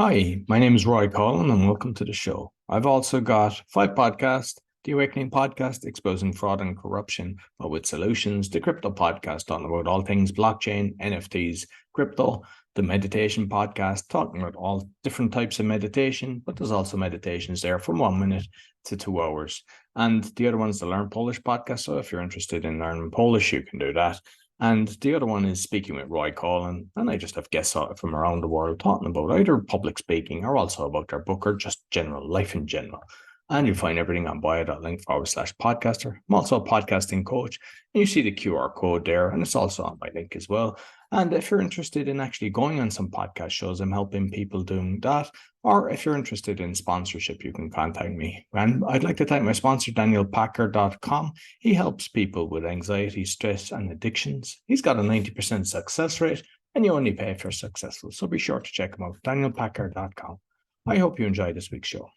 Hi, my name is Roy Collin and welcome to the show. I've also got 5 podcasts: The Awakening Podcast, exposing fraud and corruption, but with solutions; the Crypto Podcast, on about all things blockchain, NFTs, crypto; the Meditation Podcast, talking about all different types of meditation, but there's also meditations there from 1 minute to 2 hours. And the other one's the Learn Polish Podcast, so if you're interested in learning Polish, you can do that. And the other one is Speaking with Roy Collin, and I just have guests from around the world talking about either public speaking or also about their book or just general life in general. And you'll find everything on bio.link/podcaster. I'm also a podcasting coach, and you see the QR code there, and it's also on my link as well. And if you're interested in actually going on some podcast shows, I'm helping people doing that. Or if you're interested in sponsorship, you can contact me. And I'd like to thank my sponsor, DanielPacker.com. He helps people with anxiety, stress, and addictions. He's got a 90% success rate, and you only pay if you're successful. So be sure to check him out, DanielPacker.com. I hope you enjoyed this week's show.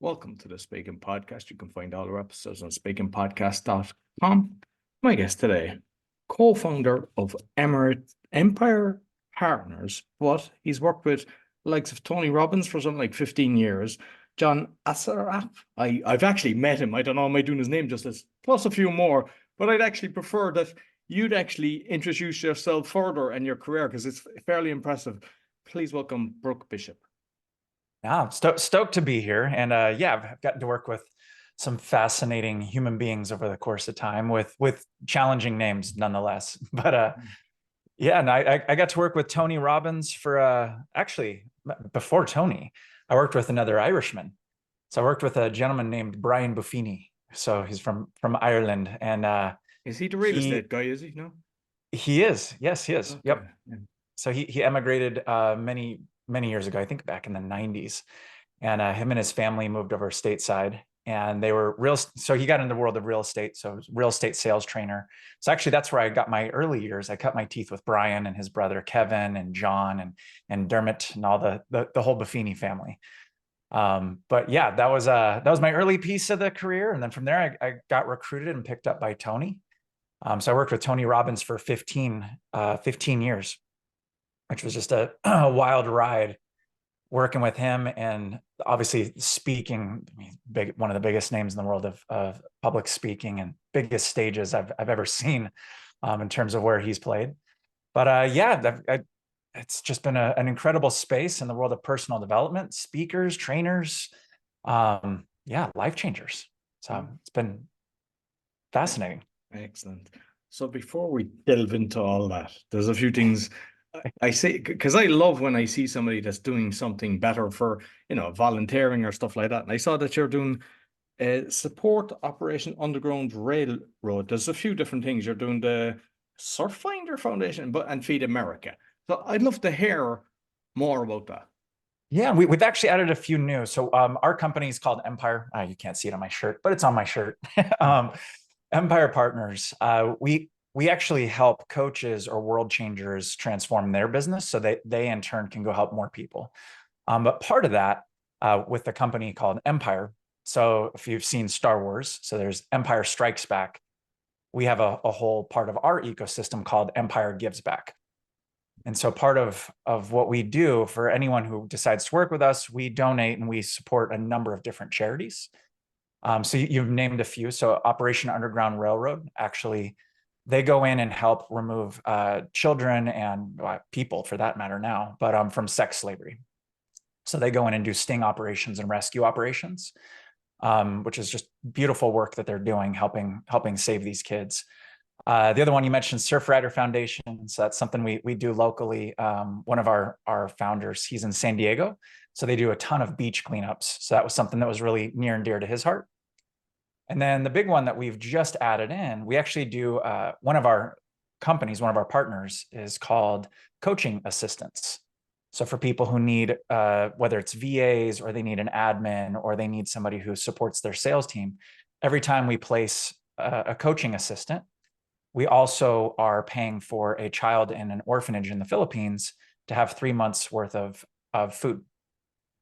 Welcome to the Speaking Podcast. You can find all our episodes on speakingpodcast.com. My guest today, co-founder of Empire Partners, but he's worked with the likes of Tony Robbins for something like 15 years. John Assaraf, I've actually met him. I don't know, am I doing his name justice? Plus a few more, but I'd actually prefer that you'd actually introduce yourself further in your career because it's fairly impressive. Please welcome Brook Bishop. Yeah, I'm stoked to be here. And yeah, I've gotten to work with some fascinating human beings over the course of time with challenging names nonetheless. But yeah, and I got to work with Tony Robbins for actually before Tony, I worked with another Irishman. So I worked with a gentleman named Brian Buffini. So he's from Ireland. And is he the real estate guy, is he? No? He is. Yes, he is. Okay. Yep. Yeah. So he emigrated many years ago, I think back in the 90s. And him and his family moved over stateside, and they were so he got into the world of real estate. So he was a real estate sales trainer. So actually that's where I got my early years. I cut my teeth with Brian and his brother, Kevin and John and Dermot and all the whole Buffini family. But yeah, that was my early piece of the career. And then from there, I got recruited and picked up by Tony. So I worked with Tony Robbins for 15 years, which was just a wild ride working with him, and obviously speaking. I mean, one of the biggest names in the world of public speaking and biggest stages I've ever seen in terms of where he's played. But yeah, it's just been an incredible space in the world of personal development, speakers, trainers, yeah, life changers. So it's been fascinating. Excellent. So before we delve into all that, there's a few things I say, because I love when I see somebody that's doing something better for, volunteering or stuff like that. And I saw that you're doing support Operation Underground Railroad. There's a few different things. You're doing the Surffinder Foundation and Feed America. So I'd love to hear more about that. Yeah, we've actually added a few new. So our company is called Empire. You can't see it on my shirt, but it's on my shirt. Empire Partners. We actually help coaches or world changers transform their business so they in turn can go help more people. But part of that with the company called Empire. So if you've seen Star Wars, so there's Empire Strikes Back. We have a whole part of our ecosystem called Empire Gives Back. And so part of what we do for anyone who decides to work with us, we donate and we support a number of different charities. So you've named a few. So Operation Underground Railroad, actually, they go in and help remove children and people, for that matter now, but from sex slavery. So they go in and do sting operations and rescue operations, which is just beautiful work that they're doing, helping save these kids. The other one you mentioned, Surf Rider Foundation. So that's something we do locally. One of our founders, he's in San Diego. So they do a ton of beach cleanups. So that was something that was really near and dear to his heart. And then the big one that we've just added in, we actually do, one of our companies, one of our partners is called Coaching Assistants. So for people who need, whether it's VAs or they need an admin or they need somebody who supports their sales team, every time we place a coaching assistant, we also are paying for a child in an orphanage in the Philippines to have 3 months worth of food.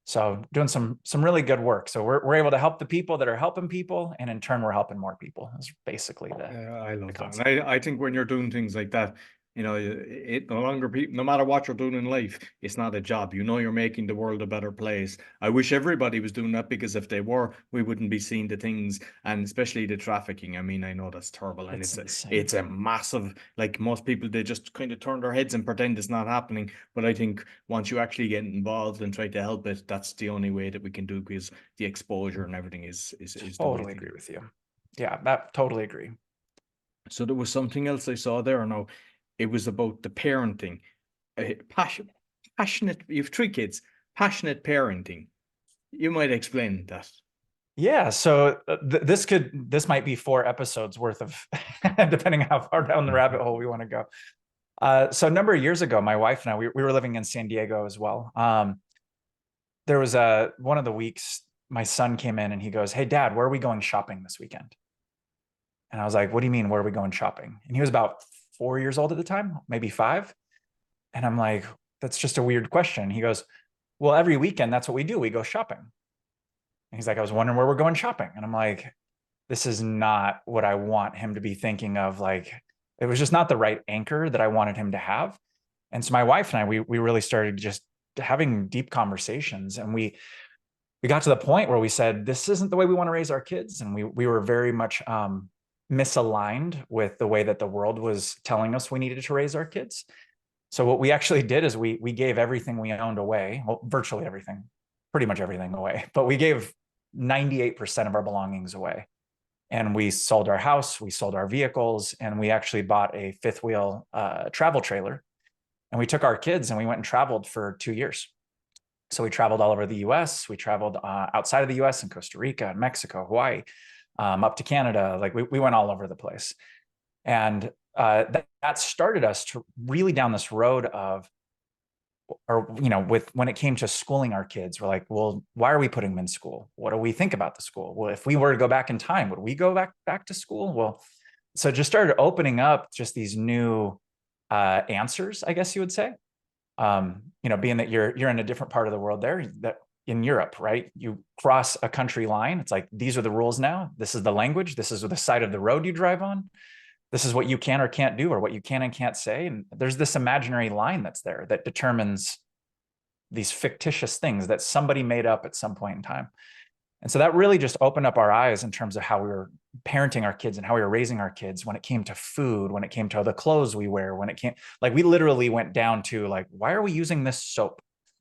So doing some really good work. So we're able to help the people that are helping people, and in turn, we're helping more people. That's basically I love the that. And I think when you're doing things like that, You know, it no longer, no matter what you're doing in life, it's not a job. You know, you're making the world a better place. I wish everybody was doing that, because if they were, we wouldn't be seeing the things, and especially the trafficking. I mean, I know that's terrible, and It's it's insane. a massive, like, most people, they just kind of turn their heads and pretend it's not happening. But I think once you actually get involved and try to help it, that's the only way that we can do, because the exposure and everything is the way Totally to agree do. with you. Yeah, that totally agree. So there was something else I saw there. Now, it was about the parenting, passionate. You have three kids, passionate parenting. You might explain that. Yeah, so this might be 4 episodes worth of, depending how far down the rabbit hole we want to go. So a number of years ago, my wife and I, we were living in San Diego as well. There was one of the weeks, my son came in and he goes, "Hey, Dad, where are we going shopping this weekend?" And I was like, "What do you mean, where are we going shopping?" And he was about 4 years old at the time, maybe 5. And I'm like, "That's just a weird question." He goes, "Well, every weekend, that's what we do. We go shopping." And he's like, "I was wondering where we're going shopping." And I'm like, this is not what I want him to be thinking of. Like, it was just not the right anchor that I wanted him to have. And so my wife and I, we really started just having deep conversations, and we got to the point where we said, this isn't the way we want to raise our kids. And we were very much misaligned with the way that the world was telling us we needed to raise our kids. So what we actually did is we gave everything we owned away, well, virtually everything, pretty much everything away, but we gave 98% of our belongings away. And we sold our house, we sold our vehicles, and we actually bought a fifth wheel travel trailer. And we took our kids and we went and traveled for 2 years. So we traveled all over the US. We traveled outside of the US in Costa Rica, Mexico, Hawaii, up to Canada. Like we went all over the place. And that started us to really down this road of, or, you know, with when it came to schooling our kids, we're like, well, why are we putting them in school? What do we think about the school? Well, if we were to go back in time, would we go back to school? Well, so it just started opening up just these new answers, I guess you would say. You know, being that you're in a different part of the world there, that in Europe, right? You cross a country line, it's like, these are the rules now. This is the language. This is the side of the road you drive on. This is what you can or can't do, or what you can and can't say. And there's this imaginary line that's there that determines these fictitious things that somebody made up at some point in time. And so that really just opened up our eyes in terms of how we were parenting our kids and how we were raising our kids when it came to food, when it came to the clothes we wear, when it came, like, we literally went down to, like, why are we using this soap?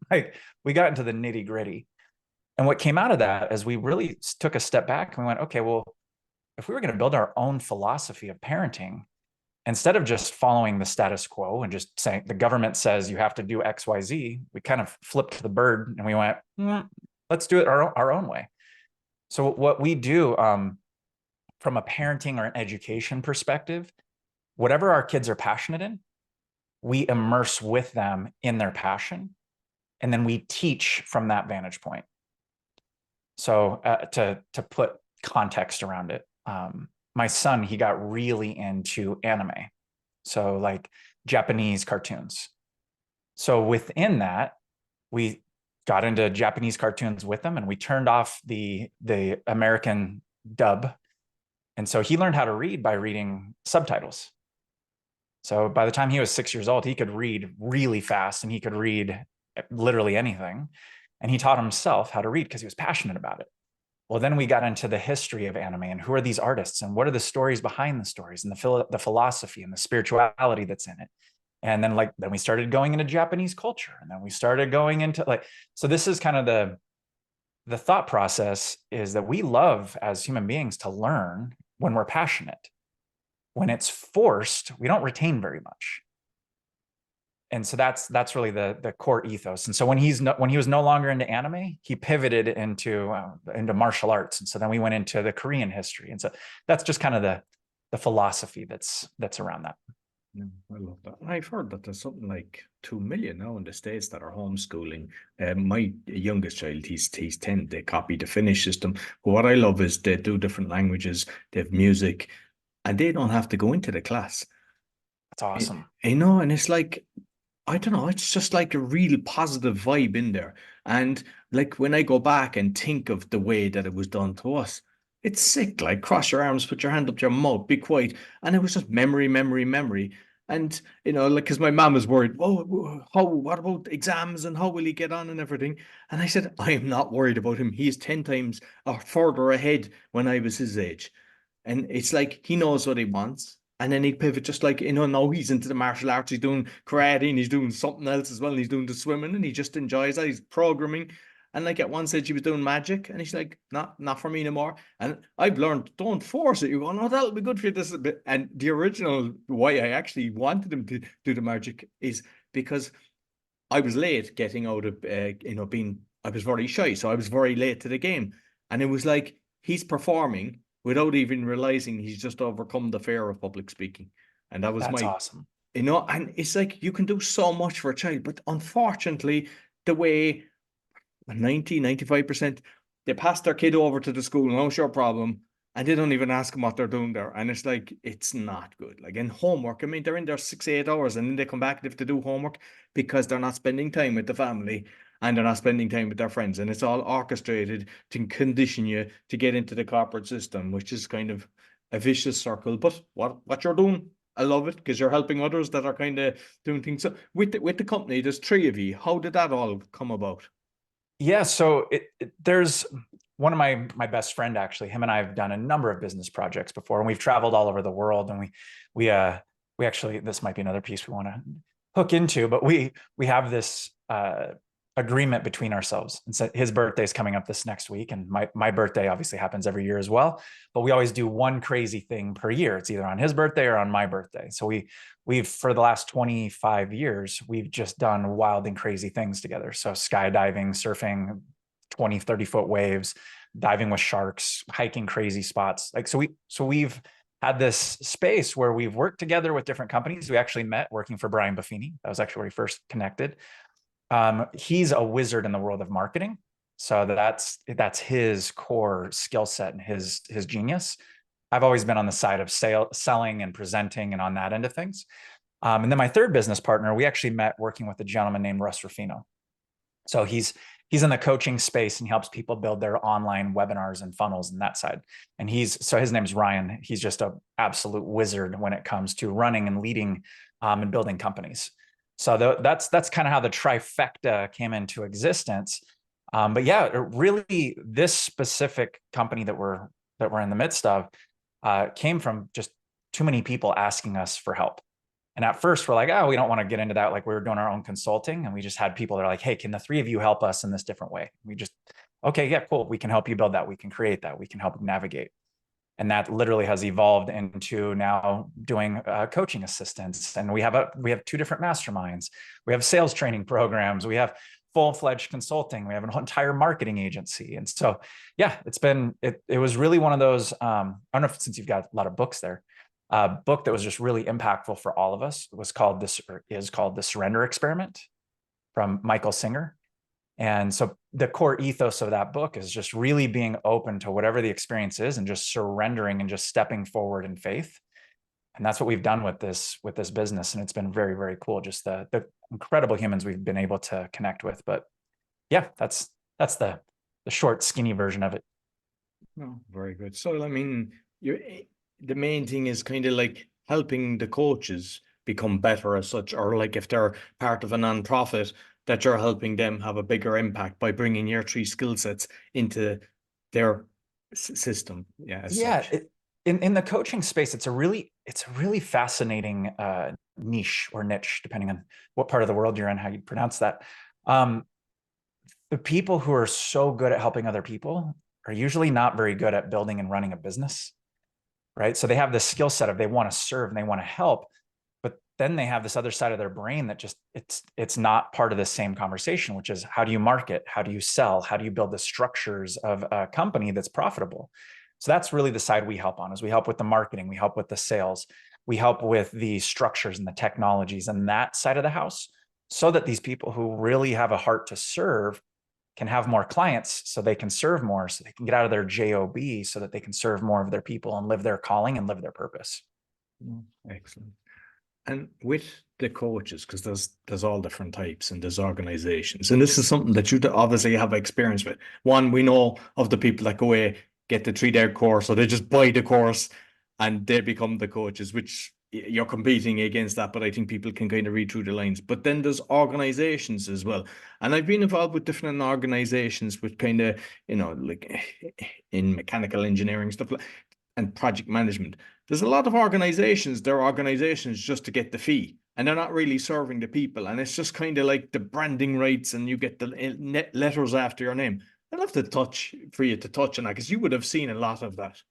Like, we got into the nitty gritty. And what came out of that is we really took a step back and we went, okay, well, if we were going to build our own philosophy of parenting, instead of just following the status quo and just saying the government says you have to do X, Y, Z, we kind of flipped the bird and we went, let's do it our own way. So what we do from a parenting or an education perspective, whatever our kids are passionate in, we immerse with them in their passion, and then we teach from that vantage point. So to put context around it, my son, he got really into anime, so like Japanese cartoons. So within that, we got into Japanese cartoons with him, and we turned off the American dub. And so he learned how to read by reading subtitles. So by the time he was 6 years old, he could read really fast, and he could read literally anything. And he taught himself how to read because he was passionate about it. Well, then we got into the history of anime and who are these artists and what are the stories behind the stories and the philosophy and the spirituality that's in it. And then then we started going into Japanese culture, and then we started going into so this is kind of the thought process, is that we love as human beings to learn when we're passionate. When it's forced, we don't retain very much. And so that's really the core ethos. And so when he was no longer into anime, he pivoted into martial arts. And so then we went into the Korean history. And so that's just kind of the philosophy that's around that. Yeah, I love that. I've heard that there's something like 2 million now in the States that are homeschooling. My youngest child, he's 10. They copy the Finnish system. But what I love is they do different languages, they have music, and they don't have to go into the class. That's awesome. You know, and it's like, I don't know, it's just like a real positive vibe in there. And like when I go back and think of the way that it was done to us, it's sick. Like, cross your arms, put your hand up to your mouth, be quiet. And it was just memory, memory, memory. And, like, because my mom was worried, what about exams and how will he get on and everything? And I said, I am not worried about him. He's 10 times or further ahead when I was his age. And it's like, he knows what he wants. And then he'd pivot, just like, now he's into the martial arts, he's doing karate and he's doing something else as well. And he's doing the swimming and he just enjoys that. He's programming. And like at one stage he was doing magic and he's like, not for me anymore. And I've learned, don't force it. You go, no, that'll be good for you. This is a bit. And the original why I actually wanted him to do the magic is because I was late getting out of, I was very shy. So I was very late to the game. And it was like, he's performing without even realizing he's just overcome the fear of public speaking. And that was That's awesome. and it's like, you can do so much for a child, but unfortunately, the way 95%, they pass their kid over to the school, no sure problem, and they don't even ask them what they're doing there. And it's like, it's not good. Like in homework, I mean, they're in there 6, 8 hours and then they come back and they have to do homework because they're not spending time with the family and they're not spending time with their friends. And it's all orchestrated to condition you to get into the corporate system, which is kind of a vicious circle. But what you're doing, I love it because you're helping others that are kind of doing things. So with the company, there's 3 of you. How did that all come about? Yeah, so there's one of my best friend, actually. Him and I have done a number of business projects before, and we've traveled all over the world. And we actually, this might be another piece we want to hook into, but we have this agreement between ourselves. And so his birthday is coming up this next week, and my birthday obviously happens every year as well. But we always do one crazy thing per year. It's either on his birthday or on my birthday. So we've for the last 25 years, we've just done wild and crazy things together. So skydiving, surfing 20, 30-foot waves, diving with sharks, hiking crazy spots. Like, so we've had this space where we've worked together with different companies. We actually met working for Brian Buffini. That was actually where we first connected. He's a wizard in the world of marketing. So that's his core skill set and his genius. I've always been on the side of selling and presenting and on that end of things. And then my third business partner, we actually met working with a gentleman named Russ Ruffino. So he's in the coaching space and he helps people build their online webinars and funnels and that side. And so his name's Ryan. He's just an absolute wizard when it comes to running and leading and building companies. So that's kind of how the trifecta came into existence. But yeah, really, this specific company that we're in the midst of came from just too many people asking us for help. And at first we're like, oh, we don't want to get into that. Like, we were doing our own consulting, and we just had people that are like, hey, can the 3 of you help us in this different way? We just, okay, yeah, cool. We can help you build that. We can create that. We can help navigate. And that literally has evolved into now doing coaching assistance. And we have 2 different masterminds. We have sales training programs. We have full-fledged consulting. We have an entire marketing agency. And so, yeah, it was really one of those, I don't know if, since you've got a lot of books there, book that was just really impactful for all of us. It was called is called The Surrender Experiment from Michael Singer. And so the core ethos of that book is just really being open to whatever the experience is and just surrendering and just stepping forward in faith. And that's what we've done with this business. And it's been very, very cool. Just the incredible humans we've been able to connect with. But yeah, that's the short, skinny version of it. Oh, very good. So, I mean, the main thing is kind of like helping the coaches become better as such, or like if they're part of a nonprofit, that you're helping them have a bigger impact by bringing your 3 skill sets into their system. Yeah. In the coaching space, it's a really fascinating niche or niche, depending on what part of the world you're in, how you pronounce that. The people who are so good at helping other people are usually not very good at building and running a business, right? So they have this skill set of they want to serve and they want to help, but then they have this other side of their brain that just it's not part of the same conversation, which is, how do you market? How do you sell? How do you build the structures of a company that's profitable? So that's really the side we help on. Is we help with the marketing, we help with the sales, we help with the structures and the technologies and that side of the house, so that these people who really have a heart to serve can have more clients, so they can serve more, so they can get out of their job, so that they can serve more of their people and live their calling and live their purpose. Excellent. And with the coaches, because there's all different types and there's organizations, and this is something that you obviously have experience with. One, we know of the people that go away, get the 3-day course, or they just buy the course and they become the coaches, which you're competing against that, but I think people can kind of read through the lines. But then there's organizations as well. And I've been involved with different organizations with kind of, like in mechanical engineering stuff and project management. There's a lot of organizations, they're organizations just to get the fee. And they're not really serving the people. And it's just kind of like the branding rights and you get the letters after your name. I'd love to touch for you to touch on that because you would have seen a lot of that.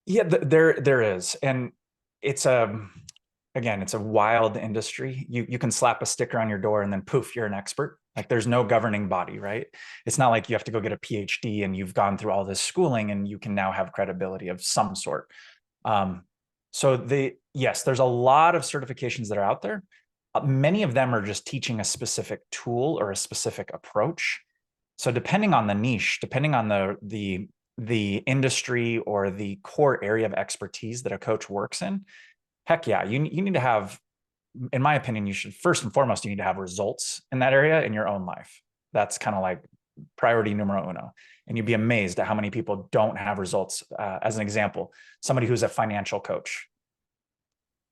Yeah, there is. And it's again, it's a wild industry. You can slap a sticker on your door and then poof, you're an expert. Like there's no governing body, right? It's not like you have to go get a PhD and you've gone through all this schooling and you can now have credibility of some sort. So yes, there's a lot of certifications that are out there. Many of them are just teaching a specific tool or a specific approach. So depending on the niche, depending on the industry or the core area of expertise that a coach works in, heck yeah, you need to have, in my opinion, you should first and foremost, you need to have results in that area in your own life. That's kind of like priority numero uno. And you'd be amazed at how many people don't have results. As an example, somebody who's a financial coach,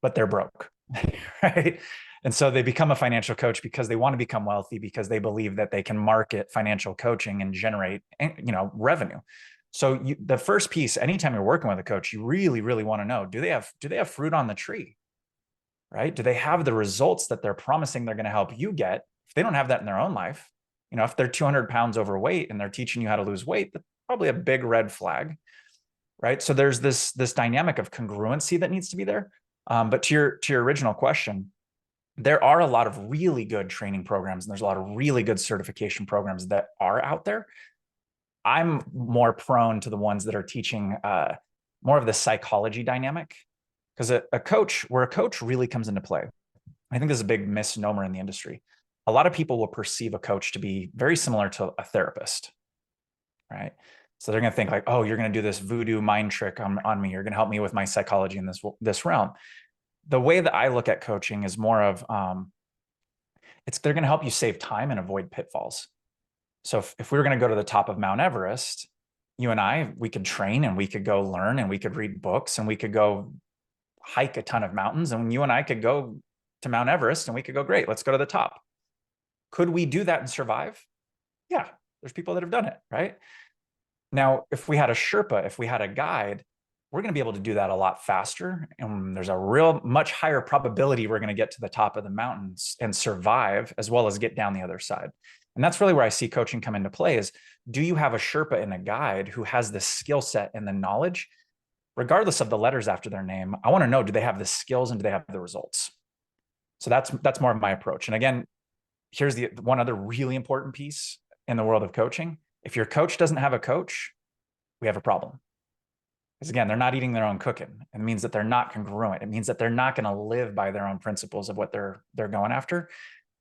but they're broke, right? And so they become a financial coach because they want to become wealthy, because they believe that they can market financial coaching and generate, revenue. So the first piece, anytime you're working with a coach, you really, really want to know, do they have fruit on the tree, right? Do they have the results that they're promising they're going to help you get? If they don't have that in their own life, if they're 200 pounds overweight and they're teaching you how to lose weight, that's probably a big red flag, right? So there's this dynamic of congruency that needs to be there. But to your original question, there are a lot of really good training programs and there's a lot of really good certification programs that are out there. I'm more prone to the ones that are teaching more of the psychology dynamic, because where a coach really comes into play. I think this is a big misnomer in the industry. A lot of people will perceive a coach to be very similar to a therapist, right? So they're going to think like, oh, you're going to do this voodoo mind trick on me. You're going to help me with my psychology in this realm. The way that I look at coaching is more of, they're going to help you save time and avoid pitfalls. So if we were going to go to the top of Mount Everest, you and I, we could train and we could go learn and we could read books and we could go hike a ton of mountains, and you and I could go to Mount Everest and we could go, great, let's go to the top. Could we do that and survive? Yeah, there's people that have done it, right? Now, if we had a Sherpa, if we had a guide, we're going to be able to do that a lot faster. And there's a real much higher probability we're going to get to the top of the mountains and survive, as well as get down the other side. And that's really where I see coaching come into play is, do you have a Sherpa and a guide who has the skill set and the knowledge, regardless of the letters after their name? I want to know, do they have the skills and do they have the results? So that's more of my approach. And again, here's the one other really important piece in the world of coaching. If your coach doesn't have a coach, we have a problem. Because again, they're not eating their own cooking. It means that they're not congruent. It means that they're not going to live by their own principles of what they're going after.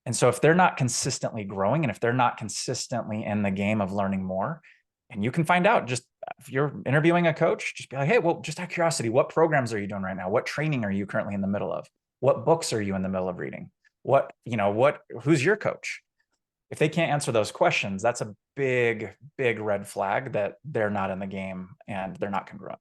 And so if they're not consistently growing and if they're not consistently in the game of learning more, and you can find out, just if you're interviewing a coach, just be like, hey, well, just out of curiosity, what programs are you doing right now? What training are you currently in the middle of? What books are you in the middle of reading? Who's your coach? If they can't answer those questions, that's a big, big red flag that they're not in the game and they're not congruent.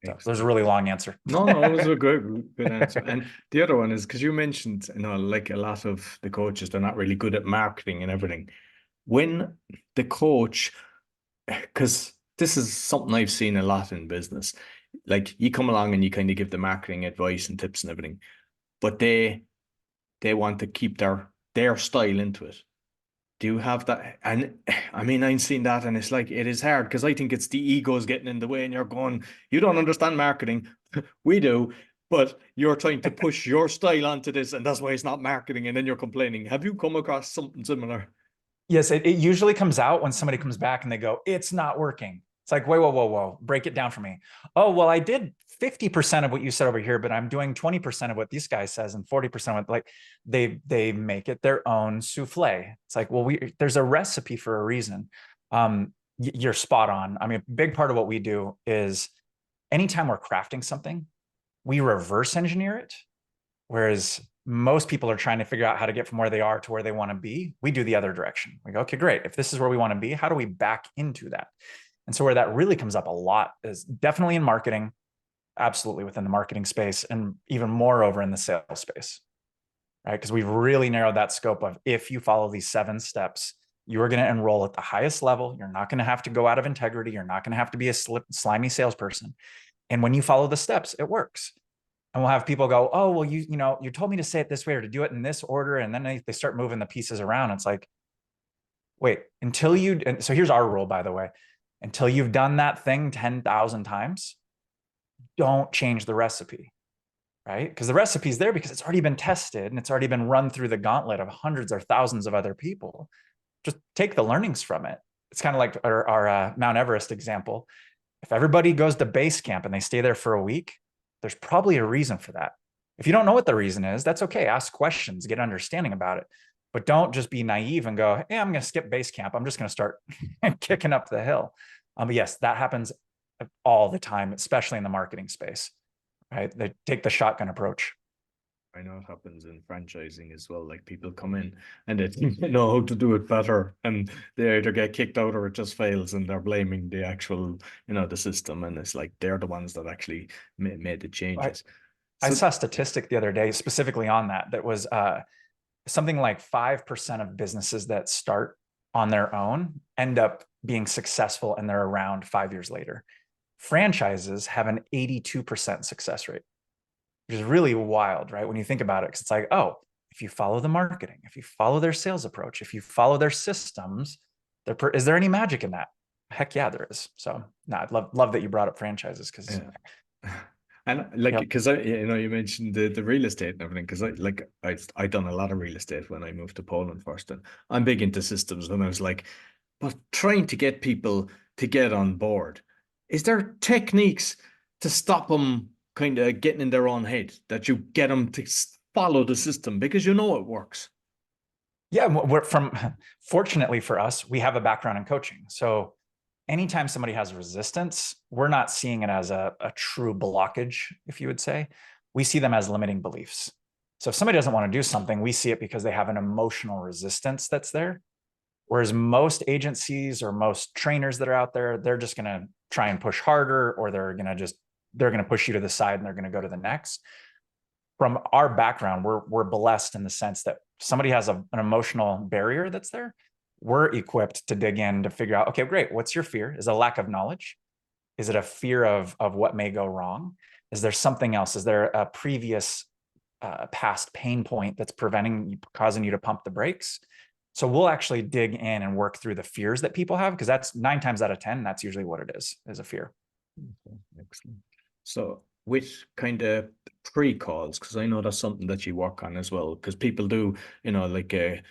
So there's a really long answer. No, it was a good answer. And the other one is because you mentioned, like a lot of the coaches, they're not really good at marketing and everything. When the coach, because this is something I've seen a lot in business, like you come along and you kind of give the marketing advice and tips and everything, but they want to keep their style into it. Do you have that? And I mean, I've seen that and it's like, it is hard because I think it's the egos getting in the way and you're going, you don't understand marketing. We do, but you're trying to push your style onto this and that's why it's not marketing. And then you're complaining. Have you come across something similar? Yes, it usually comes out when somebody comes back and they go, it's not working. It's like, wait, whoa, break it down for me. Oh, well, I did 50% of what you said over here, but I'm doing 20% of what this guy says and 40% of like they make it their own souffle. It's like, well, there's a recipe for a reason. You're spot on. I mean, a big part of what we do is anytime we're crafting something, we reverse engineer it. Whereas most people are trying to figure out how to get from where they are to where they want to be. We do the other direction. We go, okay, great. If this is where we want to be, how do we back into that? And so where that really comes up a lot is definitely in marketing. absolutely within the marketing space, and even more over in the sales space, right? Because we've really narrowed that scope of, if you follow these 7 steps, you are going to enroll at the highest level. You're not going to have to go out of integrity. You're not going to have to be a slimy salesperson. And when you follow the steps, it works. And we'll have people go, oh, well, you told me to say it this way or to do it in this order. And then they start moving the pieces around. It's like, wait, until you, and so here's our rule, by the way, until you've done that thing 10,000 times, don't change the recipe, right? Because the recipe's there because it's already been tested and it's already been run through the gauntlet of hundreds or thousands of other people. Just take the learnings from it. It's kind of like our Mount Everest example. If everybody goes to base camp and they stay there for a week, there's probably a reason for that. If you don't know what the reason is, that's okay. Ask questions, get understanding about it. But don't just be naive and go, hey, I'm going to skip base camp. I'm just going to start kicking up the hill. But yes, that happens all the time, especially in the marketing space, right? They take the shotgun approach. I know it happens in franchising as well. Like, people come in and they think they know how to do it better, and they either get kicked out or it just fails, and they're blaming the actual, the system. And it's like, they're the ones that actually made the changes. I saw a statistic the other day specifically on that was something like 5% of businesses that start on their own end up being successful, and they're around 5 years later. Franchises have an 82% success rate, which is really wild, right? When you think about it, because it's like, oh, if you follow the marketing, if you follow their sales approach, if you follow their systems, is there any magic in that? Heck yeah, there is. So no, I'd love that you brought up franchises, because and like, because you mentioned the real estate and everything, because I done a lot of real estate when I moved to Poland first, and I'm big into systems, and I was like, but trying to get people to get on board, is there techniques to stop them kind of getting in their own head, that you get them to follow the system because it works? Yeah, fortunately for us, we have a background in coaching. So anytime somebody has resistance, we're not seeing it as a true blockage, if you would say. We see them as limiting beliefs. So if somebody doesn't want to do something, we see it because they have an emotional resistance that's there. Whereas most agencies or most trainers that are out there, they're just going to try and push harder, or they're going to push you to the side and they're going to go to the next. From our background, we're blessed in the sense that somebody has an emotional barrier that's there. We're equipped to dig in to figure out, okay, great. What's your fear? Is it a lack of knowledge? Is it a fear of what may go wrong? Is there something else? Is there a previous past pain point that's causing you to pump the brakes? So we'll actually dig in and work through the fears that people have, because that's 9 times out of 10, that's usually what it is a fear. Okay, excellent. So with kind of pre-calls, because I know that's something that you work on as well, because people do, like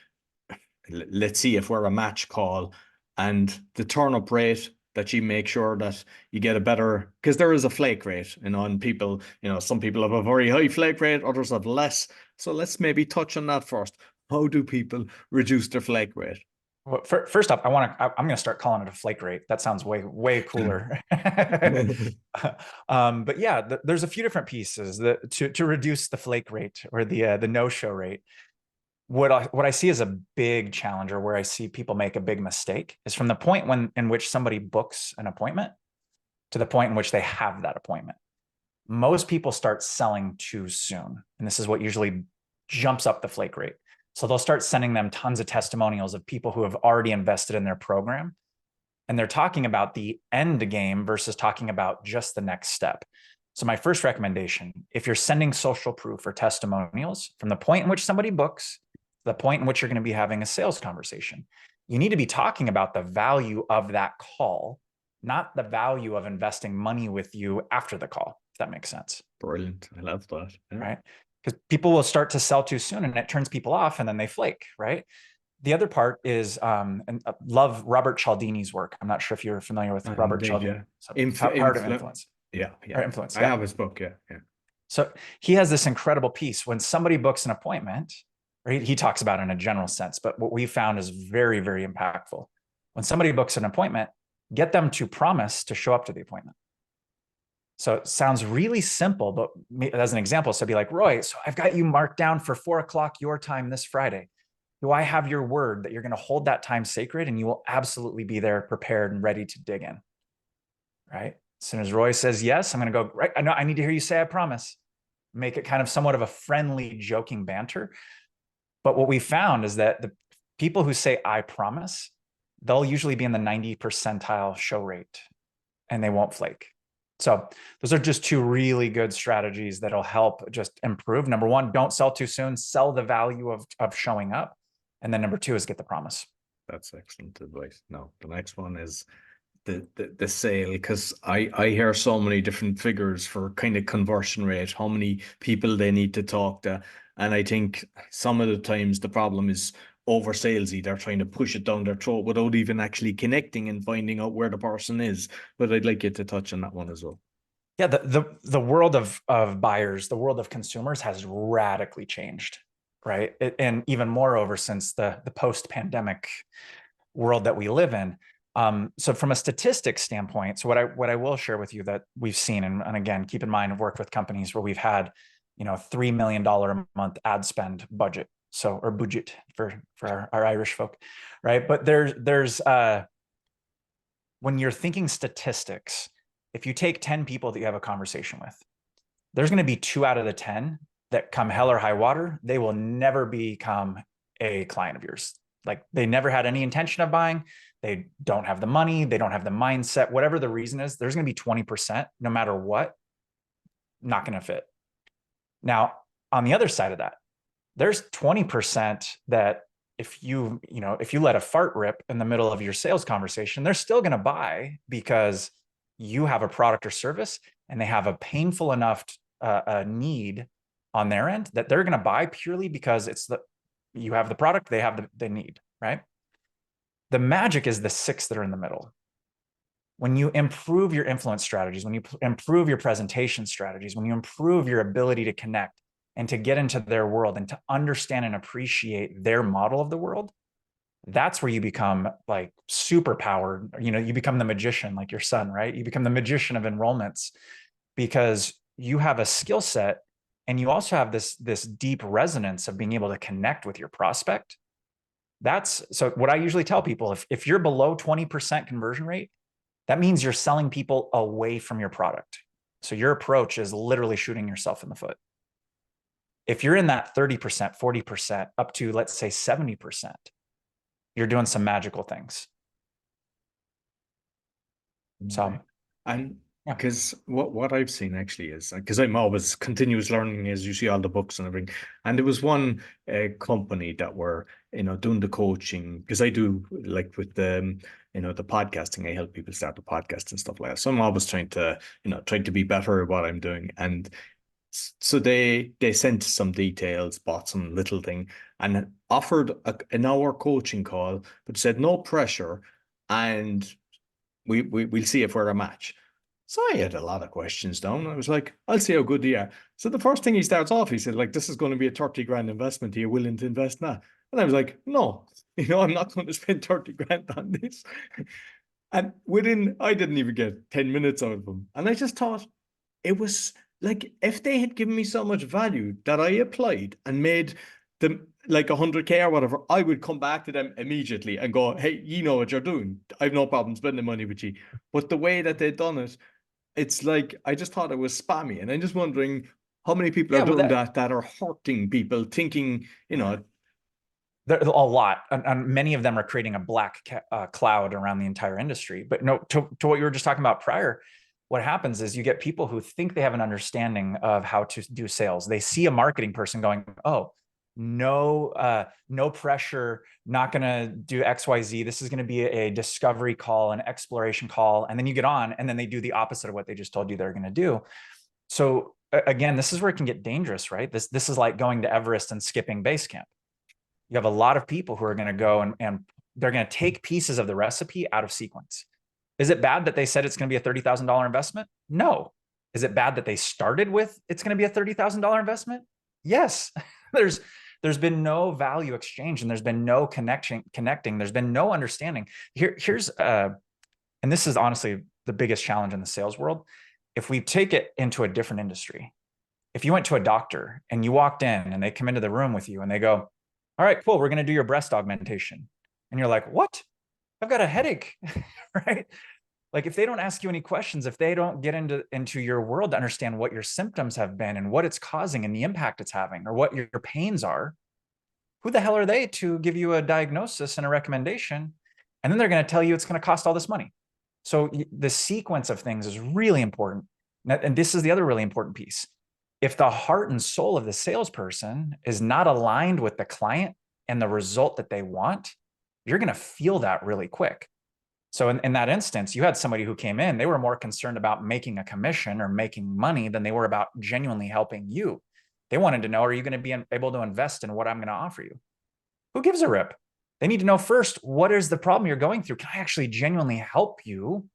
let's see if we're a match call, and the turn-up rate, that you make sure that you get a better, because there is a flake rate, and people, some people have a very high flake rate, others have less. So let's maybe touch on that first. How do people reduce their flake rate? Well, first up, I'm going to start calling it a flake rate. That sounds way cooler. But yeah, there's a few different pieces to reduce the flake rate, or the no-show rate. What I see as a big challenge, or where I see people make a big mistake, is from the point in which somebody books an appointment to the point in which they have that appointment. Most people start selling too soon, and this is what usually jumps up the flake rate. So they'll start sending them tons of testimonials of people who have already invested in their program, and they're talking about the end game versus talking about just the next step. So my first recommendation, if you're sending social proof or testimonials from the point in which somebody books to the point in which you're going to be having a sales conversation, you need to be talking about the value of that call, not the value of investing money with you after the call, if that makes sense. Brilliant. I love that. Yeah. Right? Because people will start to sell too soon, and it turns people off, and then they flake, right? The other part is, and love Robert Cialdini's work. I'm not sure if you're familiar with Robert Cialdini. Yeah. So Power of Influence. Yeah. Or Influence. I have his book. Yeah. So he has this incredible piece. When somebody books an appointment, right, he talks about it in a general sense, but what we found is very, very impactful. When somebody books an appointment, get them to promise to show up to the appointment. So it sounds really simple, but as an example, so be like, Roy, so I've got you marked down for 4:00 your time this Friday. Do I have your word that you're going to hold that time sacred, and you will absolutely be there prepared and ready to dig in? Right? As soon as Roy says yes, I'm going to go, right, I know, I need to hear you say I promise. Make it kind of somewhat of a friendly, joking banter. But what we found is that the people who say I promise, they'll usually be in the 90th percentile show rate and they won't flake. So those are just two really good strategies that'll help just improve. Number one, don't sell too soon, sell the value of showing up. And then number two is get the promise. That's excellent advice. No, the next one is the sale, because I hear so many different figures for kind of conversion rate, how many people they need to talk to. And I think some of the times the problem is over salesy. They're trying to push it down their throat without even actually connecting and finding out where the person is. But I'd like you to touch on that one as well. Yeah, the world of buyers, the world of consumers has radically changed, right? And even moreover, since the post-pandemic world that we live in. So from a statistics standpoint, so what I will share with you that we've seen, and again, keep in mind, I've worked with companies where we've had, $3 million a month ad spend budget. So, or budget for our Irish folk, right? But there's when you're thinking statistics, if you take 10 people that you have a conversation with, there's going to be 2 out of the 10 that come hell or high water, they will never become a client of yours. Like they never had any intention of buying. They don't have the money. They don't have the mindset, whatever the reason is, there's going to be 20%, no matter what, not going to fit. Now, on the other side of that, there's 20% that if you let a fart rip in the middle of your sales conversation, they're still going to buy because you have a product or service and they have a painful enough need on their end that they're going to buy purely because you have the product, they have the need, right? The magic is the 6 that are in the middle. When you improve your influence strategies, when you improve your presentation strategies, when you improve your ability to connect and to get into their world and to understand and appreciate their model of the world, that's where you become like super powered. You become the magician, like your son, right? You become the magician of enrollments because you have a skill set and you also have this deep resonance of being able to connect with your prospect. So what I usually tell people, if you're below 20% conversion rate, that means you're selling people away from your product. So your approach is literally shooting yourself in the foot. If you're in that 30%, 40%, up to, let's say 70%, you're doing some magical things. So, and because what I've seen actually is, because I'm always continuous learning, as you see all the books and everything. And there was one company that were, doing the coaching, because I do like with the podcasting, I help people start the podcast and stuff like that. So I'm always trying to be better at what I'm doing. And so they sent some details, bought some little thing, and offered an hour coaching call, but said no pressure, and we'll see if we're a match. So I had a lot of questions down. I was like, I'll see how good they are. So the first thing he starts off, he said, like, this is going to be a 30 grand investment. Are you willing to invest now? And I was like, no, I'm not going to spend 30 grand on this. And I didn't even get 10 minutes out of them. And I just thought it was like, if they had given me so much value that I applied and made them like 100K or whatever, I would come back to them immediately and go, hey, you know what you're doing. I have no problem spending money with you. But the way that they'd done it, it's like, I just thought it was spammy. And I'm just wondering how many people are doing that are hurting people, thinking, There's a lot, and many of them are creating a black cloud around the entire industry. But no, to what you were just talking about prior, what happens is you get people who think they have an understanding of how to do sales. They see a marketing person going, oh, no pressure, not going to do XYZ. This is going to be a discovery call, an exploration call. And then you get on and then they do the opposite of what they just told you they're going to do. So again, this is where it can get dangerous, right? This is like going to Everest and skipping base camp. You have a lot of people who are going to go and they're going to take pieces of the recipe out of sequence. Is it bad that they said it's going to be a $30,000 investment? No. Is it bad that they started with it's going to be a $30,000 investment? Yes. There's been no value exchange and there's been no connecting. There's been no understanding. Here's and this is honestly the biggest challenge in the sales world. If we take it into a different industry, if you went to a doctor and you walked in and they come into the room with you and they go, all right, cool, we're going to do your breast augmentation. And you're like, what? I've got a headache, right? Like if they don't ask you any questions, if they don't get into your world to understand what your symptoms have been and what it's causing and the impact it's having or what your pains are, who the hell are they to give you a diagnosis and a recommendation? And then they're going to tell you it's going to cost all this money. So the sequence of things is really important. And this is the other really important piece. If the heart and soul of the salesperson is not aligned with the client and the result that they want, you're going to feel that really quick. So in that instance, you had somebody who came in, they were more concerned about making a commission or making money than they were about genuinely helping you. They wanted to know, are you going to be able to invest in what I'm going to offer you? Who gives a rip? They need to know first, what is the problem you're going through? Can I actually genuinely help you?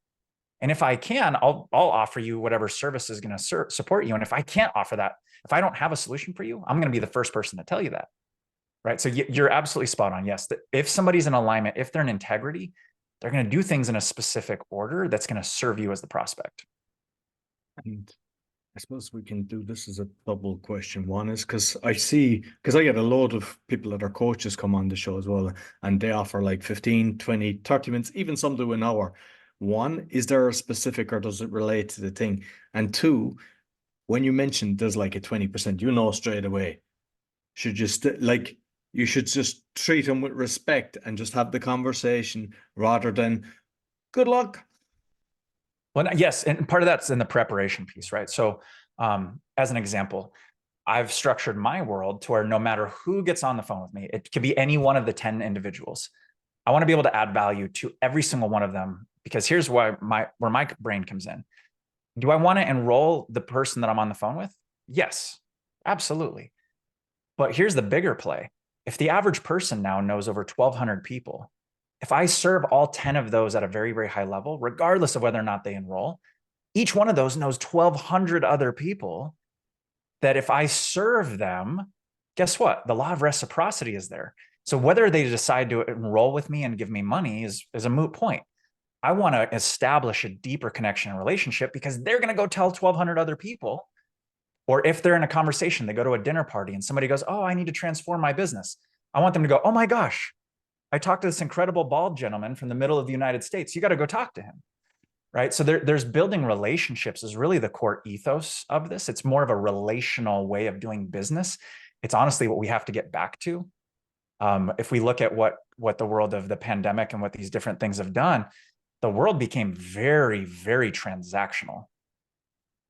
And if I can, I'll offer you whatever service is going to support you. And if I can't offer that, if I don't have a solution for you, I'm going to be the first person to tell you that. Right. So you're absolutely spot on. Yes. If somebody's in alignment, if they're in integrity, they're going to do things in a specific order that's going to serve you as the prospect. And I suppose we can do this as a double question. One is because I get a load of people that are coaches come on the show as well, and they offer like 15, 20, 30 minutes, even some do an hour. One, is there a specific or does it relate to the thing? And two, when you mentioned there's like a 20%, you know straight away, you should just treat them with respect and just have the conversation rather than good luck. Well, yes. And part of that's in the preparation piece, right? So as an example, I've structured my world to where no matter who gets on the phone with me, it could be any one of the 10 individuals. I want to be able to add value to every single one of them, because here's where my brain comes in. Do I want to enroll the person that I'm on the phone with? Yes, absolutely. But here's the bigger play. If the average person now knows over 1,200 people, if I serve all 10 of those at a very, very high level, regardless of whether or not they enroll, each one of those knows 1,200 other people that if I serve them, guess what? The law of reciprocity is there. So whether they decide to enroll with me and give me money is a moot point. I want to establish a deeper connection and relationship because they're going to go tell 1,200 other people. Or if they're in a conversation, they go to a dinner party and somebody goes, oh, I need to transform my business. I want them to go, oh my gosh, I talked to this incredible bald gentleman from the middle of the United States. You got to go talk to him. Right. So there's building relationships is really the core ethos of this. It's more of a relational way of doing business. It's honestly what we have to get back to. If we look at what the world of the pandemic and what these different things have done, the world became very, very transactional.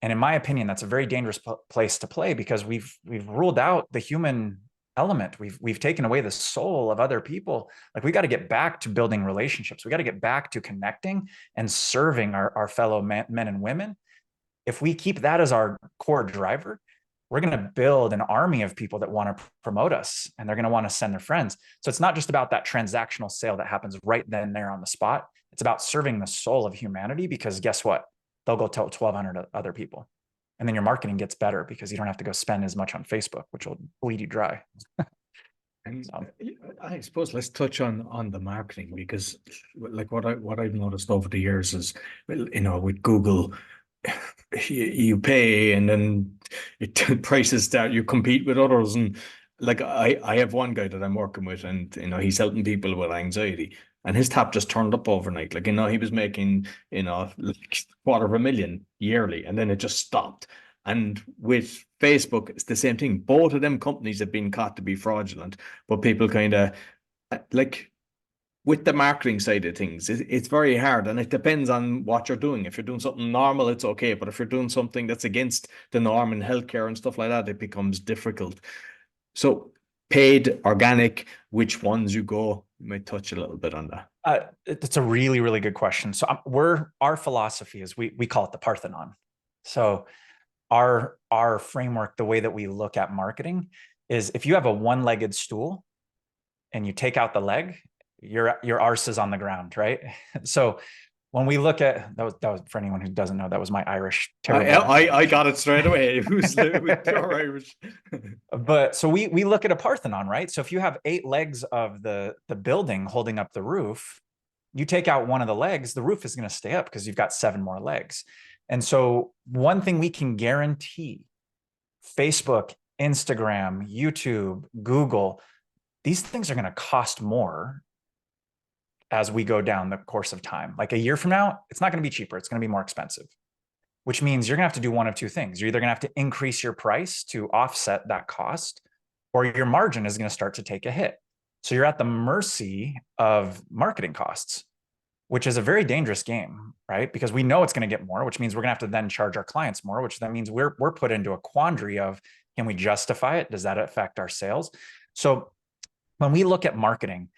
And in my opinion, that's a very dangerous place to play because we've ruled out the human element. We've taken away the soul of other people. Like we got to get back to building relationships. We got to get back to connecting and serving our fellow men and women. If we keep that as our core driver, we're going to build an army of people that want to promote us and they're going to want to send their friends. So it's not just about that transactional sale that happens right then and there on the spot. It's about serving the soul of humanity because guess what? They'll go tell 1,200 other people. And then your marketing gets better because you don't have to go spend as much on Facebook, which will bleed you dry. And so, I suppose let's touch on the marketing because like what I've noticed over the years is, well, with Google, you pay and then it prices that you compete with others. And like I have one guy that I'm working with and he's helping people with anxiety and his tap just turned up overnight. Like, he was making, like $250,000 yearly and then it just stopped. And with Facebook, it's the same thing. Both of them companies have been caught to be fraudulent, but people kind of like with the marketing side of things, it's very hard and it depends on what you're doing. If you're doing something normal, it's okay. But if you're doing something that's against the norm in healthcare and stuff like that, it becomes difficult. So paid, organic, which ones you go, you might touch a little bit on that. It's a really, really good question. So our philosophy is we call it the Parthenon. So our framework, the way that we look at marketing is if you have a one-legged stool and you take out the leg, your arse is on the ground, right? So when we look at that was for anyone who doesn't know, that was my Irish. I got it straight away. Who's pure Irish? But so we look at a Parthenon, right? So if you have 8 legs of the building holding up the roof, you take out one of the legs, the roof is going to stay up because you've got 7 more legs. And so one thing we can guarantee, Facebook, Instagram, YouTube, Google, these things are going to cost more as we go down the course of time. Like a year from now, it's not going to be cheaper. It's going to be more expensive, which means you're going to have to do one of two things. You're either going to have to increase your price to offset that cost, or your margin is going to start to take a hit. So you're at the mercy of marketing costs, which is a very dangerous game, right? Because we know it's going to get more, which means we're going to have to then charge our clients more, which then means we're put into a quandary of, can we justify it? Does that affect our sales? So when we look at marketing,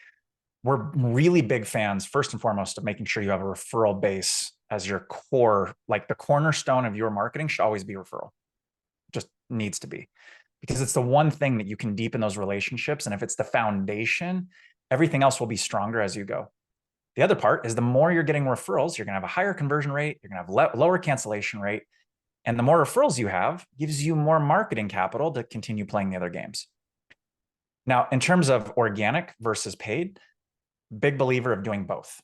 we're really big fans, first and foremost, of making sure you have a referral base as your core, like the cornerstone of your marketing should always be referral. Just needs to be, because it's the one thing that you can deepen those relationships. And if it's the foundation, everything else will be stronger as you go. The other part is the more you're getting referrals, you're going to have a higher conversion rate, you're going to have lower cancellation rate. And the more referrals you have gives you more marketing capital to continue playing the other games. Now, in terms of organic versus paid, big believer of doing both.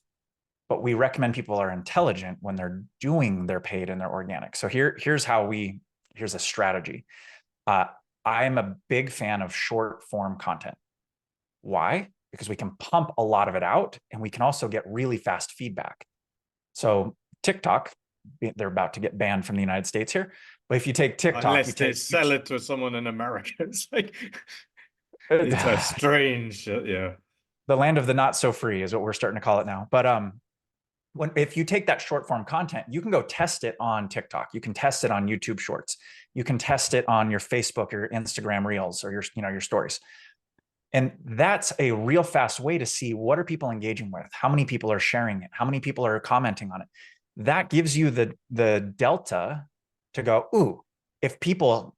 But we recommend people are intelligent when they're doing their paid and their organic. So here's a strategy. I'm a big fan of short form content. Why? Because we can pump a lot of it out and we can also get really fast feedback. So TikTok, they're about to get banned from the United States here. But if you take TikTok, unless they sell it to someone in America, it's like, it's a strange, yeah. The land of the not so free is what we're starting to call it now. But if you take that short form content, you can go test it on TikTok. You can test it on YouTube Shorts. You can test it on your Facebook or Instagram Reels or your stories. And that's a real fast way to see, what are people engaging with? How many people are sharing it? How many people are commenting on it? That gives you the delta to go, ooh, if people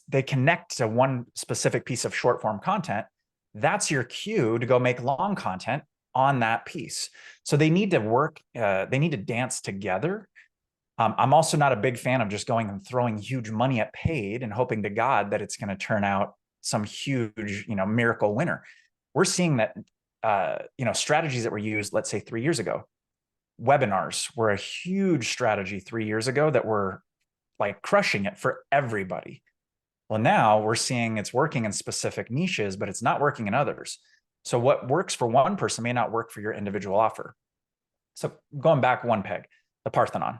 they connect to one specific piece of short form content, that's your cue to go make long content on that piece. So they need to work, they need to dance together. I'm also not a big fan of just going and throwing huge money at paid and hoping to God that it's going to turn out some huge, miracle winner. We're seeing that, strategies that were used, let's say 3 years ago, webinars were a huge strategy 3 years ago that were like crushing it for everybody. Well, now we're seeing it's working in specific niches, but it's not working in others. So what works for one person may not work for your individual offer. So going back one peg, the Parthenon,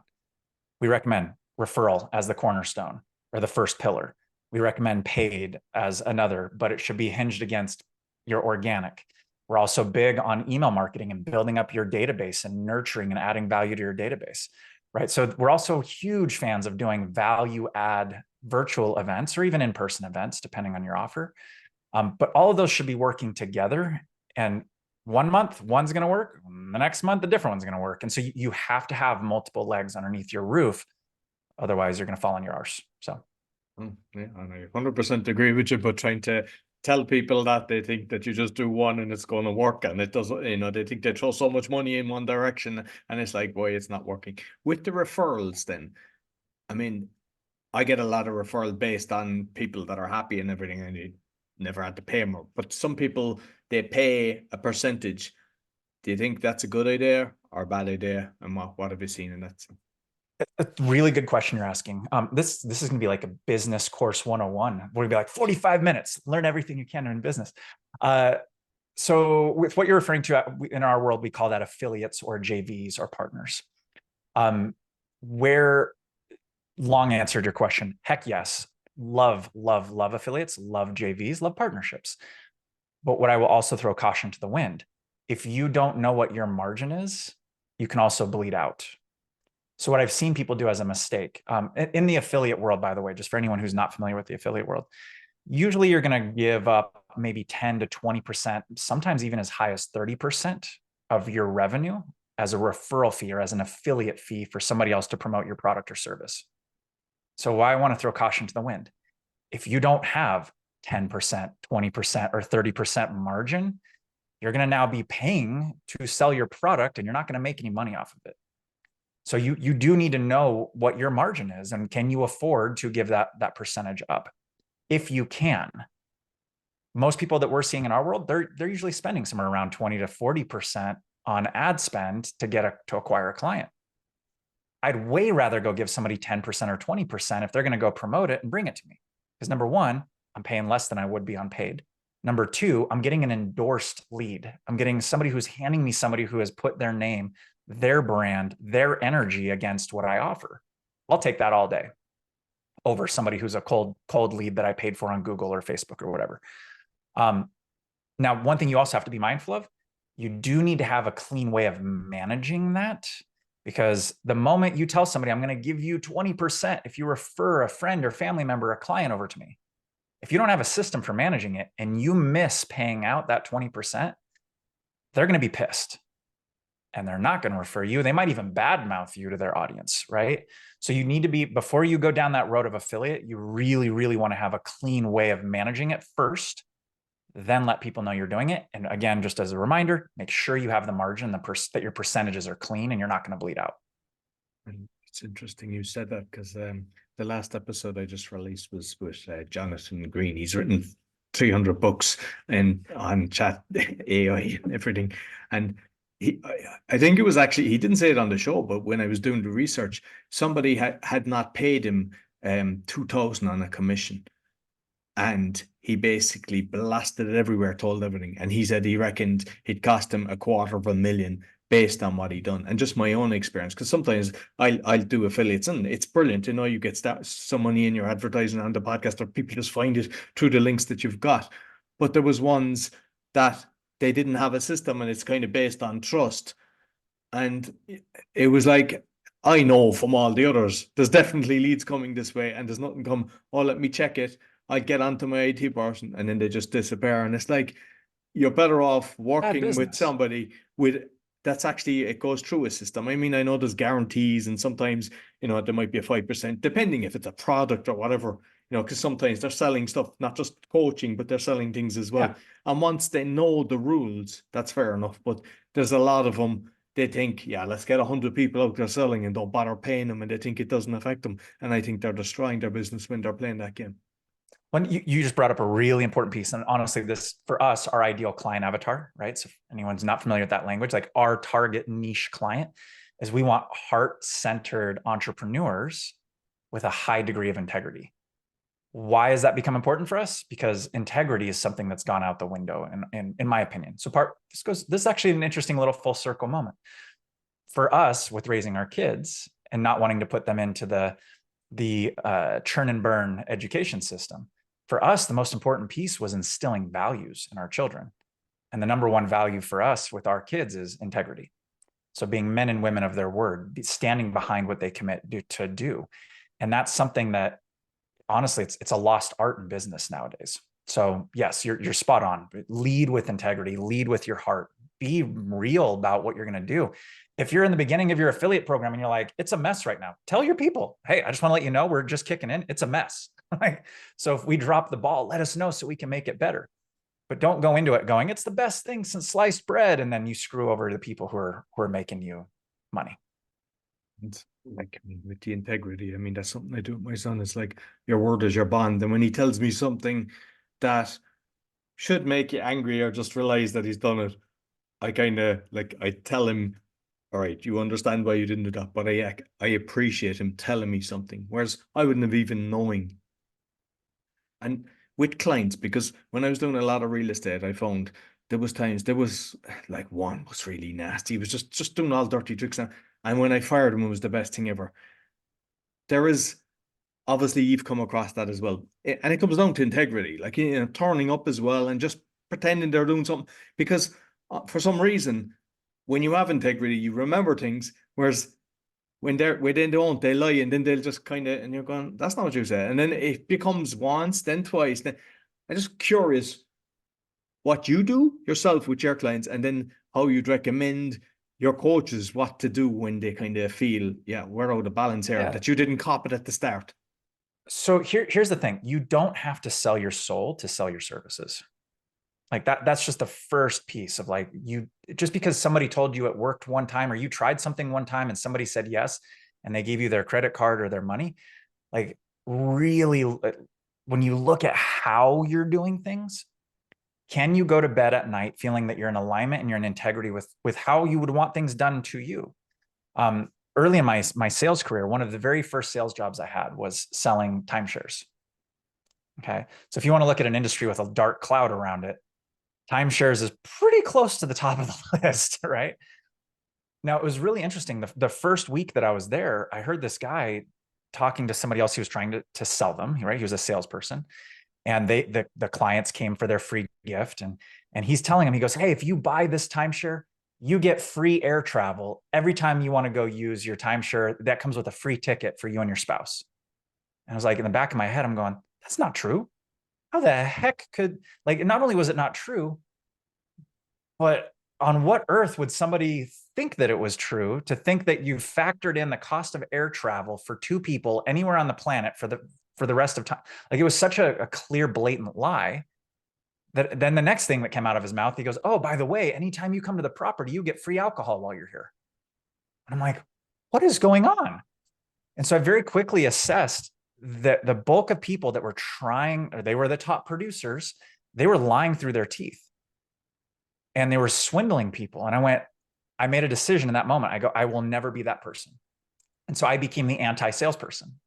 we recommend referral as the cornerstone or the first pillar. We recommend paid as another, but it should be hinged against your organic. We're also big on email marketing and building up your database and nurturing and adding value to your database, right? So we're also huge fans of doing value add virtual events or even in-person events, depending on your offer. But all of those should be working together. And 1 month, one's going to work. The next month, a different one's going to work. And so you have to have multiple legs underneath your roof. Otherwise, you're going to fall on your arse. So. Yeah, and I 100% agree with you, but trying to tell people that they think that you just do one and it's going to work, and it doesn't, they think they throw so much money in one direction and it's like, boy, it's not working. With the referrals then, I mean, I get a lot of referrals based on people that are happy and everything, and they never had to pay more. But some people, they pay a percentage. Do you think that's a good idea or a bad idea? And what have you seen in that? A really good question you're asking. This is going to be like a business course 101. We're going to be like 45 minutes, learn everything you can in business. So with what you're referring to in our world, we call that affiliates or JVs or partners. Long answer to your question, heck yes. Love affiliates, love JVs, love partnerships. But what I will also throw caution to the wind, if you don't know what your margin is, you can also bleed out. So what I've seen people do as a mistake, in the affiliate world, by the way, just for anyone who's not familiar with the affiliate world, usually you're going to give up maybe 10 to 20%, sometimes even as high as 30% of your revenue as a referral fee or as an affiliate fee for somebody else to promote your product or service. So why I want to throw caution to the wind, if you don't have 10%, 20%, or 30% margin, you're going to now be paying to sell your product and you're not going to make any money off of it. So you do need to know what your margin is and can you afford to give that percentage up? If you can. Most people that we're seeing in our world, they're usually spending somewhere around 20 to 40% on ad spend to acquire a client. I'd way rather go give somebody 10% or 20% if they're going to go promote it and bring it to me. Because number one, I'm paying less than I would be on paid. Number two, I'm getting an endorsed lead. I'm getting somebody who's handing me somebody who has put their name, their brand, their energy against what I offer. I'll take that all day over somebody who's a cold lead that I paid for on Google or Facebook or whatever. Now, one thing you also have to be mindful of, you do need to have a clean way of managing that, because the moment you tell somebody, I'm going to give you 20% if you refer a friend or family member, a client over to me, if you don't have a system for managing it and you miss paying out that 20%, they're going to be pissed and they're not going to refer you. They might even badmouth you to their audience, right? So you need to be, before you go down that road of affiliate, you really, really want to have a clean way of managing it first, then let people know you're doing it. And again, just as a reminder, make sure you have the margin, that your percentages are clean and you're not going to bleed out. It's interesting you said that, because the last episode I just released was with Jonathan Green. He's written 300 books on chat AI and everything. And I think it was actually, he didn't say it on the show, but when I was doing the research, somebody had not paid him $2,000 on a commission. And he basically blasted it everywhere, told everything. And he said he reckoned it cost him $250,000 based on what he done. And just my own experience, because sometimes I'll do affiliates and it's brilliant. You know, you get some money in your advertising on the podcast, or people just find it through the links that you've got. But there was ones that they didn't have a system, and it's kind of based on trust. And it was like, I know from all the others, there's definitely leads coming this way, and there's nothing come, oh, let me check it. I get onto my IT person, and then they just disappear. And it's like, you're better off working with somebody that's actually, it goes through a system. I mean, I know there's guarantees, and sometimes, you know, there might be a 5%, depending if it's a product or whatever, you know, because sometimes they're selling stuff, not just coaching, but they're selling things as well. Yeah. And once they know the rules, that's fair enough. But there's a lot of them, they think, yeah, let's get 100 people out there selling and don't bother paying them, and they think it doesn't affect them. And I think they're destroying their business when they're playing that game. When you just brought up a really important piece. And honestly, this, for us, our ideal client avatar, right? So if anyone's not familiar with that language, like our target niche client is, we want heart-centered entrepreneurs with a high degree of integrity. Why has that become important for us? Because integrity is something that's gone out the window, in my opinion. So this is actually an interesting little full circle moment. For us, with raising our kids and not wanting to put them into the churn and burn education system, for us, the most important piece was instilling values in our children. And the number one value for us with our kids is integrity. So being men and women of their word, standing behind what they commit to do. And that's something that, honestly, it's a lost art in business nowadays. So yes, you're spot on. Lead with integrity, lead with your heart, be real about what you're going to do. If you're in the beginning of your affiliate program and you're like, it's a mess right now, tell your people, hey, I just want to let you know, we're just kicking in. It's a mess. So if we drop the ball, let us know so we can make it better. But don't go into it going, it's the best thing since sliced bread. And then you screw over the people who are making you money. It's like, I mean, with the integrity, I mean, that's something I do with my son. It's like, your word is your bond. And when he tells me something that should make you angry, or just realize that he's done it, I kind of like, I tell him, all right, you understand why you didn't do that, but I appreciate him telling me something, whereas I wouldn't have even knowing. And with clients, because when I was doing a lot of real estate, I found there was like, one was really nasty. He was just doing all dirty tricks. And when I fired him, it was the best thing ever. There is, obviously, you've come across that as well. And it comes down to integrity, like, you know, turning up as well and just pretending they're doing something. Because for some reason, when you have integrity, you remember things, whereas when they don't, they lie, and then they'll just kind of, and you're going, that's not what you said. And then it becomes once, then twice. Then I'm just curious what you do yourself with your clients, and then how you'd recommend your coaches what to do when they kind of feel, yeah, we're out of balance here, that you didn't cop it at the start. So here's the thing. You don't have to sell your soul to sell your services. Like that's just the first piece of, like, just because somebody told you it worked one time, or you tried something one time and somebody said yes, and they gave you their credit card or their money, like, really, when you look at how you're doing things, can you go to bed at night feeling that you're in alignment and you're in integrity with how you would want things done to you? Early in my sales career, one of the very first sales jobs I had was selling timeshares. Okay. So if you want to look at an industry with a dark cloud around it, timeshares is pretty close to the top of the list, right? Now, it was really interesting. The first week that I was there, I heard this guy talking to somebody else who was trying to sell them, right? He was a salesperson. And the clients came for their free gift. And he's telling him, he goes, hey, if you buy this timeshare, you get free air travel every time you want to go use your timeshare. That comes with a free ticket for you and your spouse. And I was like, in the back of my head, I'm going, that's not true. How the heck could, like, not only was it not true, but on what earth would somebody think that it was true, to think that you factored in the cost of air travel for two people anywhere on the planet for the rest of time? Like, it was such a clear, blatant lie that then the next thing that came out of his mouth, he goes, oh, by the way, anytime you come to the property, you get free alcohol while you're here. And I'm like, what is going on? And so I very quickly assessed that the bulk of people that were trying, or they were the top producers, they were lying through their teeth and they were swindling people. And I made a decision in that moment. I go, I will never be that person. And so I became the anti-salesperson.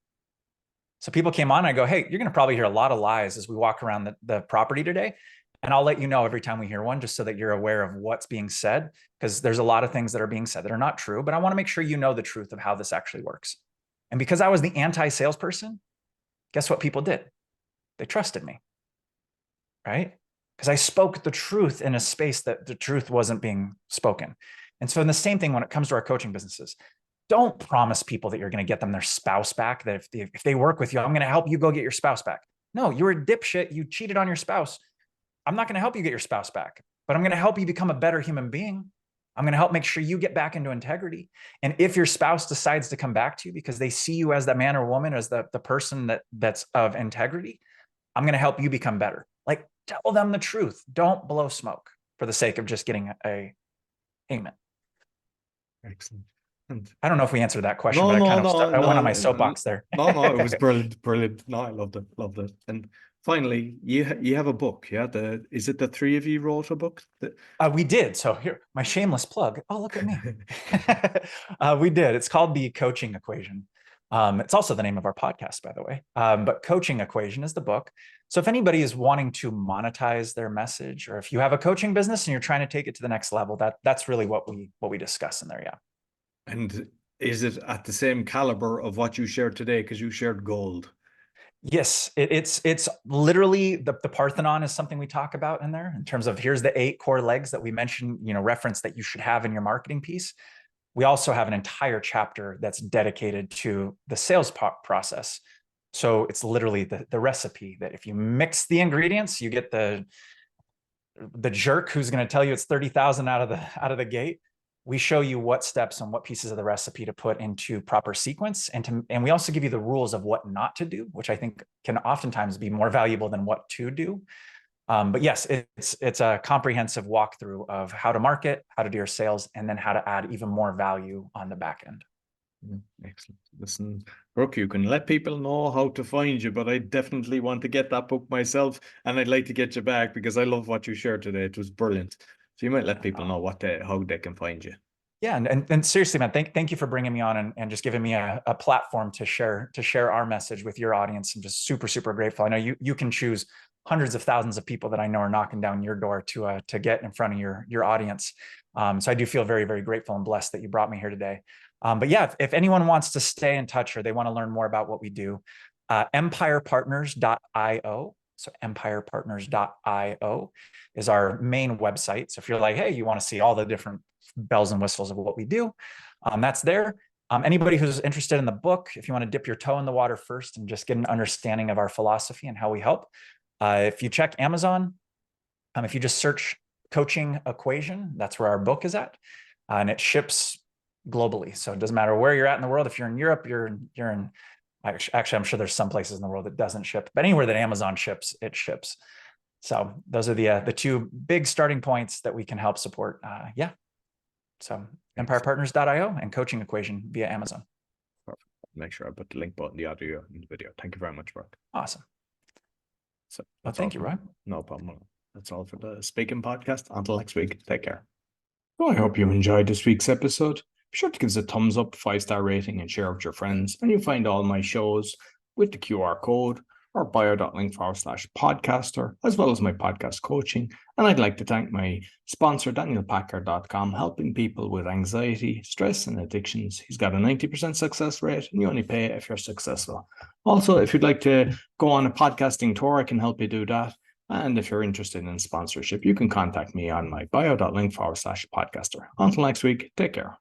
So people came on, and I go, hey, you're going to probably hear a lot of lies as we walk around the property today. And I'll let you know every time we hear one, just so that you're aware of what's being said, because there's a lot of things that are being said that are not true, but I want to make sure you know the truth of how this actually works. And because I was the anti-salesperson, guess what people did? They trusted me, right? Because I spoke the truth in a space that the truth wasn't being spoken. And so in the same thing when it comes to our coaching businesses, don't promise people that you're going to get them their spouse back, that if they work with you, I'm going to help you go get your spouse back. No, you're a dipshit. You cheated on your spouse. I'm not going to help you get your spouse back, but I'm going to help you become a better human being. I'm going to help make sure you get back into integrity. And if your spouse decides to come back to you because they see you as that man or woman, as the person that's of integrity, I'm going to help you become better. Like, tell them the truth. Don't blow smoke for the sake of just getting a payment. Excellent. And I don't know if we answered that question, no, but no, I went on my no, soapbox there. no, it was brilliant, brilliant. No, I loved it. And finally, you have a book, yeah? Is it the three of you wrote a book? We did. So here, my shameless plug. Oh, look at me. We did. It's called The Coaching Equation. It's also the name of our podcast, by the way. But Coaching Equation is the book. So if anybody is wanting to monetize their message, or if you have a coaching business and you're trying to take it to the next level, that's really what we discuss in there. Yeah. And is it at the same caliber of what you shared today? Because you shared gold. Yes, it's literally the Parthenon is something we talk about in there in terms of here's the 8 core legs that we mentioned, reference that you should have in your marketing piece. We also have an entire chapter that's dedicated to the sales process. So it's literally the recipe that if you mix the ingredients, you get the jerk who's going to tell you it's 30,000 out of the gate. We show you what steps and what pieces of the recipe to put into proper sequence. And we also give you the rules of what not to do, which I think can oftentimes be more valuable than what to do. But yes, it's a comprehensive walkthrough of how to market, how to do your sales, and then how to add even more value on the back end. Excellent. Listen, Brook, you can let people know how to find you, but I definitely want to get that book myself, and I'd like to get you back because I love what you shared today. It was brilliant. So you might let people know how they can find you. Yeah, and seriously, man, thank you for bringing me on and just giving me a platform to share our message with your audience. I'm just super, super grateful. I know you can choose hundreds of thousands of people that I know are knocking down your door to get in front of your audience. So I do feel very, very grateful and blessed that you brought me here today. But yeah, if anyone wants to stay in touch or they want to learn more about what we do, empirepartners.io. So empirepartners.io is our main website. So if you're like, hey, you want to see all the different bells and whistles of what we do, that's there. Anybody who's interested in the book, if you want to dip your toe in the water first and just get an understanding of our philosophy and how we help, if you check Amazon, if you just search Coaching Equation, that's where our book is at, and it ships globally. So it doesn't matter where you're at in the world. If you're in Europe, you're in actually, I'm sure there's some places in the world that doesn't ship, but anywhere that Amazon ships, it ships. So those are the two big starting points that we can help support. Yeah. So empirepartners.io and Coaching Equation via Amazon. Perfect. Make sure I put the link both in the audio and the video. Thank you very much, Brook. Awesome. So thank you, Roy. No problem. That's all for the Speaking Podcast. Until next week, take care. Well, I hope you enjoyed this week's episode. Be sure to give us a thumbs up, 5-star rating, and share with your friends. And you'll find all my shows with the QR code, or bio.link/podcaster, as well as my podcast coaching. And I'd like to thank my sponsor, DanielPacker.com, helping people with anxiety, stress, and addictions. He's got a 90% success rate, and you only pay if you're successful. Also, if you'd like to go on a podcasting tour, I can help you do that. And if you're interested in sponsorship, you can contact me on my bio.link/podcaster. Until next week, take care.